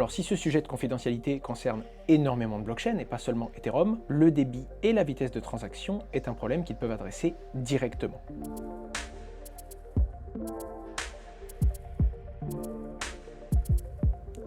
Alors si ce sujet de confidentialité concerne énormément de blockchains et pas seulement Ethereum, le débit et la vitesse de transaction est un problème qu'ils peuvent adresser directement.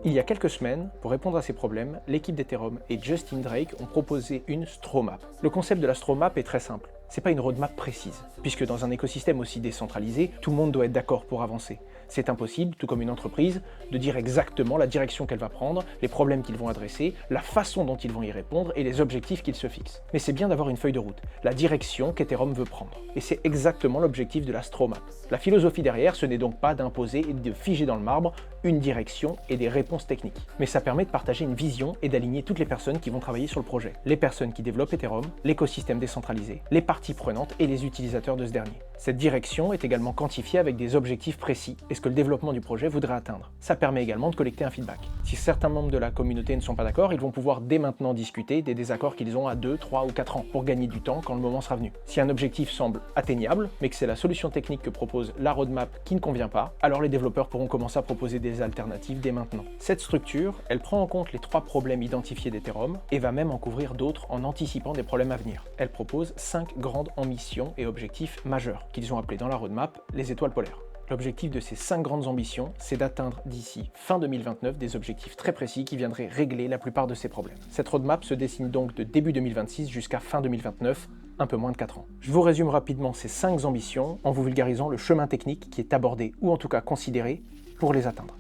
Il y a quelques semaines, pour répondre à ces problèmes, l'équipe d'Ethereum et Justin Drake ont proposé une Strawmap. Le concept de la Strawmap est très simple. C'est pas une roadmap précise, puisque dans un écosystème aussi décentralisé, tout le monde doit être d'accord pour avancer. C'est impossible, tout comme une entreprise, de dire exactement la direction qu'elle va prendre, les problèmes qu'ils vont adresser, la façon dont ils vont y répondre et les objectifs qu'ils se fixent. Mais c'est bien d'avoir une feuille de route, la direction qu'Ethereum veut prendre. Et c'est exactement l'objectif de la Strawmap. La philosophie derrière, ce n'est donc pas d'imposer et de figer dans le marbre une direction et des réponses techniques. Mais ça permet de partager une vision et d'aligner toutes les personnes qui vont travailler sur le projet. Les personnes qui développent Ethereum, l'écosystème décentralisé, les parties prenantes et les utilisateurs de ce dernier. Cette direction est également quantifiée avec des objectifs précis et ce que le développement du projet voudrait atteindre. Ça permet également de collecter un feedback. Si certains membres de la communauté ne sont pas d'accord, ils vont pouvoir dès maintenant discuter des désaccords qu'ils ont à 2, 3 ou 4 ans pour gagner du temps quand le moment sera venu. Si un objectif semble atteignable, mais que c'est la solution technique que propose la roadmap qui ne convient pas, alors les développeurs pourront commencer à proposer des alternatives dès maintenant. Cette structure, elle prend en compte les 3 problèmes identifiés d'Ethereum et va même en couvrir d'autres en anticipant des problèmes à venir. Elle propose 5 grandes ambitions et objectifs majeurs, qu'ils ont appelés dans la roadmap les étoiles polaires. L'objectif de ces 5 grandes ambitions, c'est d'atteindre d'ici fin 2029 des objectifs très précis qui viendraient régler la plupart de ces problèmes. Cette roadmap se dessine donc de début 2026 jusqu'à fin 2029, un peu moins de 4 ans. Je vous résume rapidement ces 5 ambitions en vous vulgarisant le chemin technique qui est abordé ou en tout cas considéré pour les atteindre.